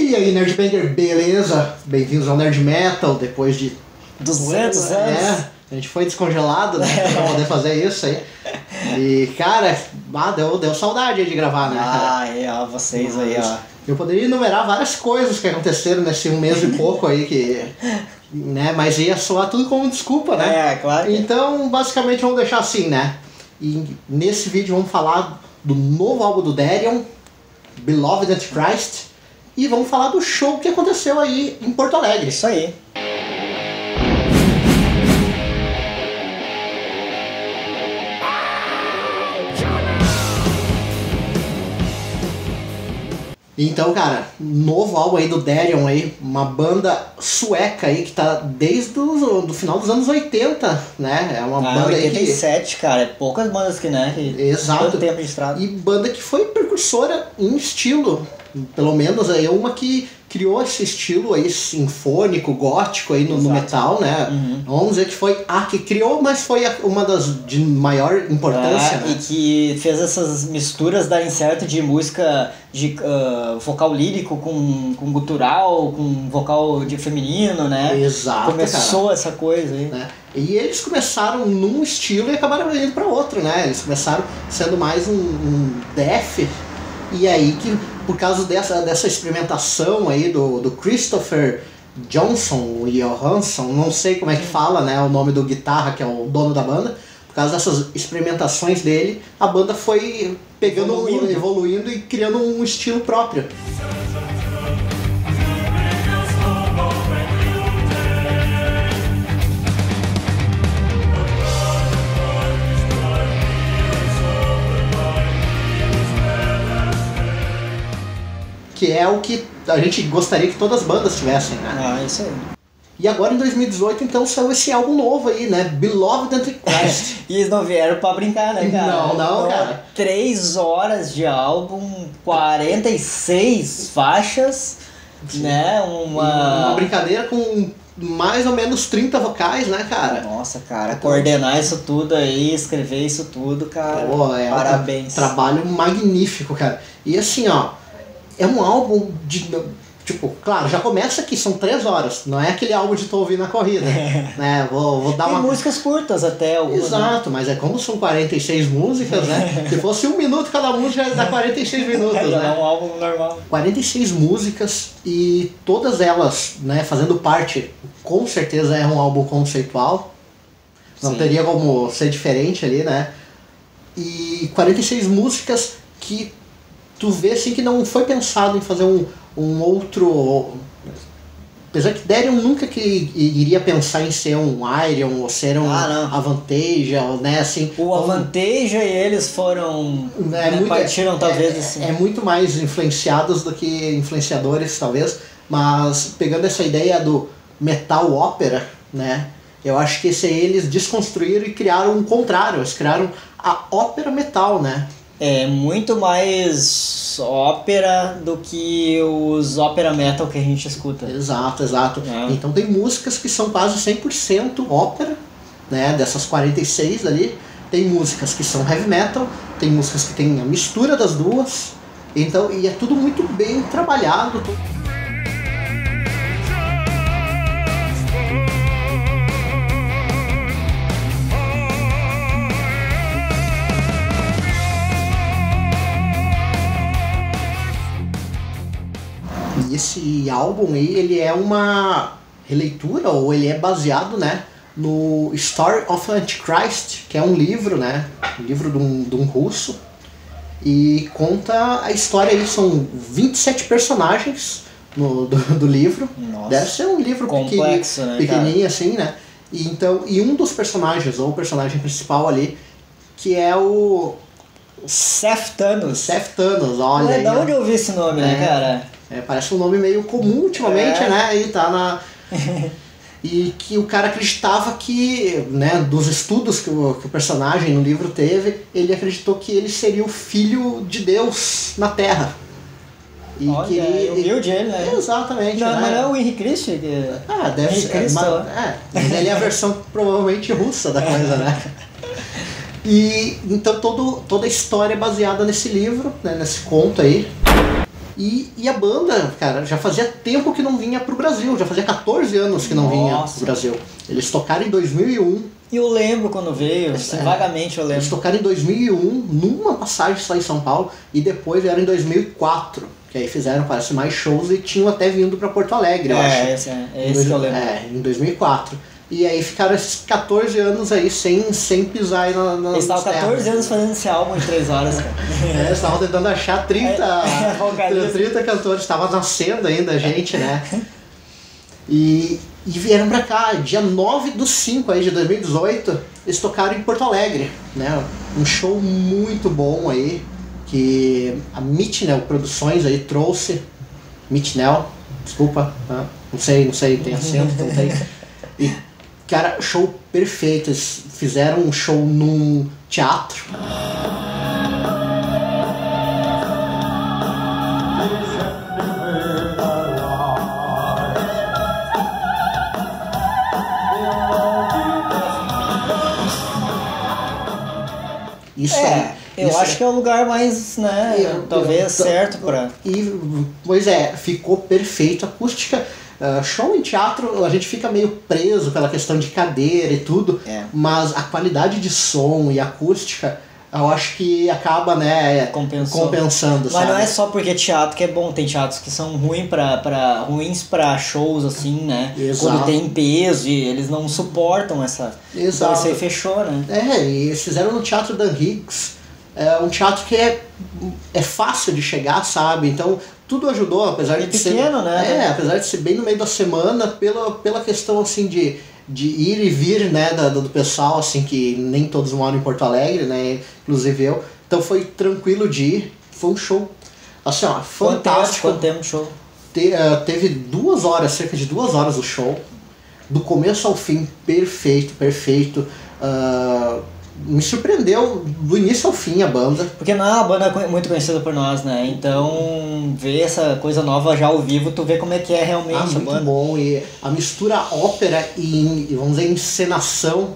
E aí, Nerdbanger, beleza? Bem-vindos ao Nerd Metal, depois de 200 anos. A gente foi descongelado, né, pra poder fazer isso aí. E, cara, deu saudade de gravar, né? Ó, vocês aí, ó. Eu poderia enumerar várias coisas que aconteceram nesse um mês e pouco aí, né, mas ia soar tudo como desculpa, né? É, claro. Então, basicamente, vamos deixar assim, né? E nesse vídeo vamos falar do novo álbum do Darion, Beloved Antichrist, e vamos falar do show que aconteceu aí em Porto Alegre. Isso aí. Então, cara, novo álbum aí do Darion aí, uma banda sueca aí que tá desde do final dos anos 80, né? É uma banda 87, aí cara, poucas bandas que, né? Exato. Tanto tempo de estrada. E banda que foi precursora em estilo, pelo menos aí uma que criou esse estilo aí sinfônico, gótico aí no metal, né? Uhum. Vamos dizer que foi a que criou, mas foi uma das de maior importância, né? E que fez essas misturas darem certo de música de vocal lírico com gutural, com vocal de feminino, né? Exato, começou cara. Essa coisa aí. Né? E eles começaram num estilo e acabaram indo para outro, né? Eles começaram sendo mais um death, e aí que por causa dessa experimentação aí do Christopher Johansson, não sei como é que fala, né, o nome do guitarra, que é o dono da banda. Por causa dessas experimentações dele, a banda foi pegando, evoluindo e criando um estilo próprio. Que é o que a gente gostaria que todas as bandas tivessem, né? Isso aí. E agora em 2018, então, saiu esse álbum novo aí, né? Beloved Antichrist. E eles não vieram pra brincar, né, cara? Não, cara. 3 horas de álbum, 46 faixas, sim, né? Uma brincadeira com mais ou menos 30 vocais, né, cara? Nossa, cara, então, coordenar isso tudo aí, escrever isso tudo, cara, parabéns. Um trabalho magnífico, cara. E assim, ó, é um álbum de... Tipo, claro, já começa que são 3 horas, não é aquele álbum de tô ouvindo na corrida, né? Vou dar Tem músicas curtas até algumas. Exato, né? Mas é como são 46 músicas, né? Se fosse 1 minuto cada música, já dá 46 minutos, né? É um álbum normal. 46 músicas e todas elas, né, fazendo parte, com certeza é um álbum conceitual. Não teria como ser diferente ali, né? E 46 músicas que tu vê assim que não foi pensado em fazer um outro... Apesar que Darion nunca iria pensar em ser um Ayreon ou ser um Avantasia, né, assim... O Avantasia e eles foram... partiram talvez assim. É muito mais influenciados do que influenciadores, talvez, mas pegando essa ideia do metal ópera, né, eu acho que eles desconstruíram e criaram um contrário, eles criaram a ópera metal, né? É muito mais ópera do que os ópera metal que a gente escuta. Exato. Então tem músicas que são quase 100% ópera, né, dessas 46 ali. Tem músicas que são heavy metal, tem músicas que tem a mistura das duas. Então, e é tudo muito bem trabalhado. E esse álbum aí, ele é uma releitura, ou ele é baseado, né, no Story of Antichrist, que é um livro, né, um livro de um russo, e conta a história aí, são 27 personagens do livro. Nossa. Deve ser um livro complexo, pequenininho assim, né, e um dos personagens, ou o personagem principal ali, que é o Seth Thanos, olha aí. Da onde eu ouvi esse nome, né, cara? Parece um nome meio comum ultimamente, né? E tá na... E que o cara acreditava que, né, dos estudos que o personagem no livro teve, ele acreditou que ele seria o filho de Deus na Terra. E olha, que humilde ele, né? Exatamente. Não, né? Mas não é o Henrique Cristo? Deve ser. Mas ele é a versão provavelmente russa da coisa, né? E então toda a história é baseada nesse livro, né, nesse conto aí. E a banda, cara, já fazia tempo que não vinha pro Brasil, já fazia 14 anos que não vinha pro Brasil. Eles tocaram em 2001. E eu lembro quando veio, vagamente eu lembro. Eles tocaram em 2001, numa passagem só em São Paulo, e depois vieram em 2004, que aí fizeram, parece, mais shows e tinham até vindo pra Porto Alegre, eu acho. Esse que eu lembro. Em 2004. E aí ficaram esses 14 anos aí sem pisar aí na Eles estavam 14 anos fazendo esse álbum em 3 horas, cara. Eles estavam tentando achar 30 cantores, estava nascendo ainda a gente, né? E vieram pra cá, dia 9/5 aí de 2018, eles tocaram em Porto Alegre, né? Um show muito bom aí, que a Mitnell Produções aí trouxe. Mitnell, desculpa, não sei, tem acento, não tem. E, cara, show perfeito. Eles fizeram um show num teatro. Eu acho que é o lugar mais, né, talvez certo pra... Pois é, ficou perfeito. Acústica, show em teatro, a gente fica meio preso pela questão de cadeira e tudo, mas a qualidade de som e acústica, eu acho que acaba, né, compensando, mas sabe? Não é só porque teatro que é bom, tem teatros que são ruins pra shows, assim, né? Exato. Quando tem peso e eles não suportam essa... Exato. Então isso aí fechou, né? E eles fizeram no Teatro Dan Higgs, um teatro que é fácil de chegar, sabe? Então tudo ajudou, apesar de pequeno, ser... né? Apesar de ser bem no meio da semana, pela questão, assim, de ir e vir, né, do pessoal, assim, que nem todos moram em Porto Alegre, né, inclusive eu. Então foi tranquilo de ir, foi um show, assim, ó, fantástico. Quanto tempo de show? Teve 2 horas, cerca de 2 horas o show, do começo ao fim, perfeito. Me surpreendeu do início ao fim a banda. Porque não é uma banda muito conhecida por nós, né? Então, ver essa coisa nova já ao vivo, tu vê como é que é realmente a banda. Muito bom. E a mistura ópera e, vamos dizer, encenação,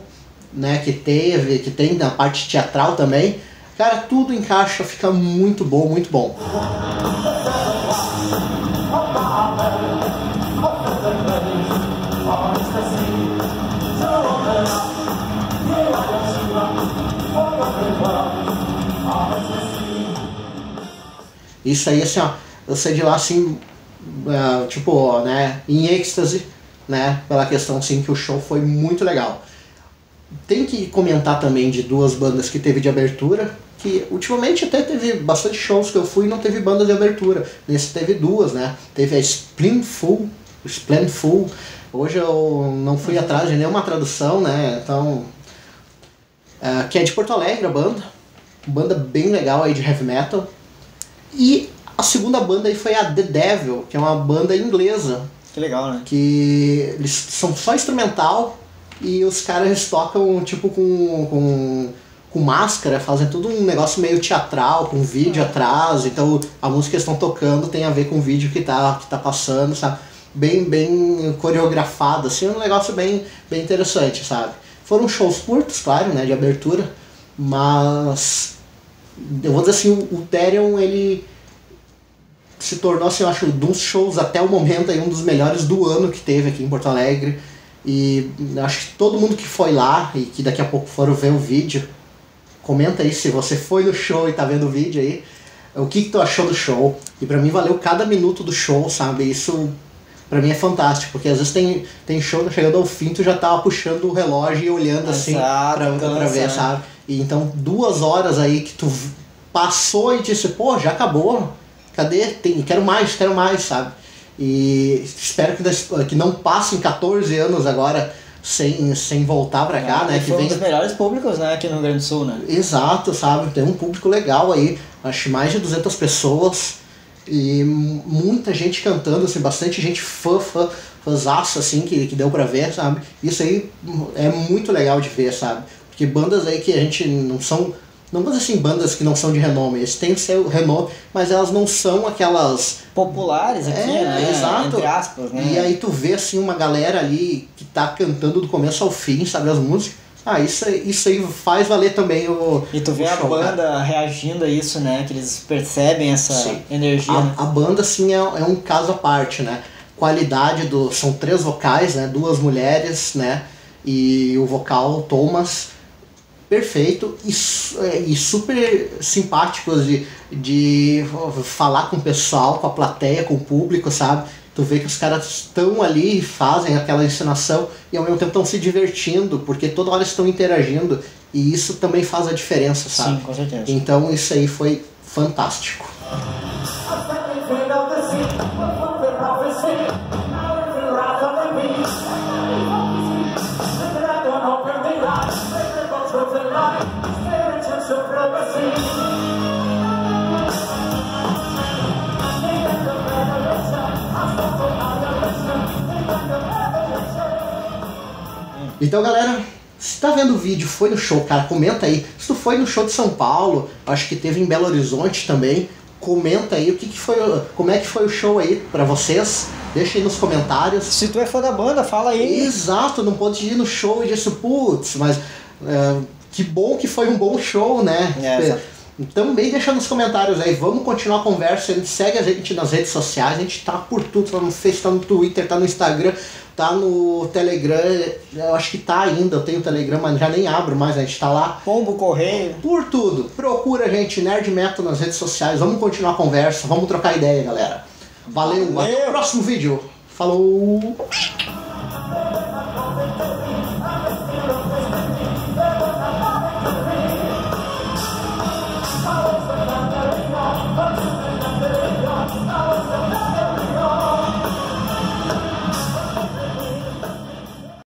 né, que tem na parte teatral também. Cara, tudo encaixa, fica muito bom, muito bom. Isso aí, assim, ó, eu saí de lá, assim, tipo, né, em êxtase, né, pela questão, assim, que o show foi muito legal. Tem que comentar também de 2 bandas que teve de abertura, que ultimamente até teve bastante shows que eu fui e não teve banda de abertura. Nesse teve 2, né, teve a Splendful. Hoje eu não fui atrás de nenhuma tradução, né, então... que é de Porto Alegre a banda bem legal aí de heavy metal. E a segunda banda aí foi a The Devil, que é uma banda inglesa. Que legal, né? Que eles são só instrumental e os caras tocam tipo com máscara, fazem tudo um negócio meio teatral, com vídeo atrás. Então a música que eles estão tocando tem a ver com o vídeo que tá passando, sabe? Bem coreografado, assim, um negócio bem interessante, sabe? Foram shows curtos, claro, né, de abertura, mas eu vou dizer assim, o Therion, ele se tornou, assim, eu acho, dos shows até o momento aí, um dos melhores do ano que teve aqui em Porto Alegre. E acho que todo mundo que foi lá e que daqui a pouco foram ver o vídeo, comenta aí se você foi no show e tá vendo o vídeo aí, o que tu achou do show. E pra mim valeu cada minuto do show, sabe? Isso pra mim é fantástico, porque às vezes tem show chegando ao fim, tu já tava puxando o relógio e olhando assim pra ver, sabe? E então 2 horas aí que tu passou e disse, pô, já acabou, cadê? Quero mais, sabe? E espero que não passem 14 anos agora sem voltar pra cá, né? Que foi um dos melhores públicos, né, aqui no Rio Grande do Sul, né? Exato, sabe? Tem um público legal aí, acho mais de 200 pessoas e muita gente cantando, assim, bastante gente fãzaça, assim, que deu pra ver, sabe? Isso aí é muito legal de ver, sabe? Porque bandas aí que a gente não vou dizer assim, bandas que não são de renome, eles têm o seu renome, mas elas não são aquelas... populares aqui, né? Exato. Entre aspas, né? E aí tu vê, assim, uma galera ali que tá cantando do começo ao fim, sabe, as músicas, Ah, isso aí faz valer também o E tu vê a show, banda cara. reagindo a isso, né? Que eles percebem essa energia, né? A banda, assim, é um caso à parte, né? Qualidade são 3 vocais, né? 2 mulheres, né? E o vocal, Thomas, perfeito e super simpáticos de falar com o pessoal, com a plateia, com o público, sabe? Tu vê que os caras estão ali, fazem aquela encenação e ao mesmo tempo estão se divertindo, porque toda hora estão interagindo e isso também faz a diferença, sabe? Sim, com certeza. Então isso aí foi fantástico. Então, galera, se tá vendo o vídeo, foi no show, cara, comenta aí. Se tu foi no show de São Paulo, acho que teve em Belo Horizonte também, comenta aí como é que foi o show aí pra vocês. Deixa aí nos comentários. Se tu é fã da banda, fala aí. Exato, não pode ir no show e dizer, putz, mas que bom que foi um bom show, né? Também deixa nos comentários aí, vamos continuar a conversa, a gente segue a gente nas redes sociais, a gente tá por tudo, tá no Facebook, tá no Twitter, tá no Instagram, tá no Telegram, eu acho que tá ainda, eu tenho Telegram, mas já nem abro mais, a gente tá lá. Pombo Correio. Por tudo, procura a gente, Nerd Metal nas redes sociais, vamos continuar a conversa, vamos trocar ideia, galera. Valeu. Até o próximo vídeo. Falou!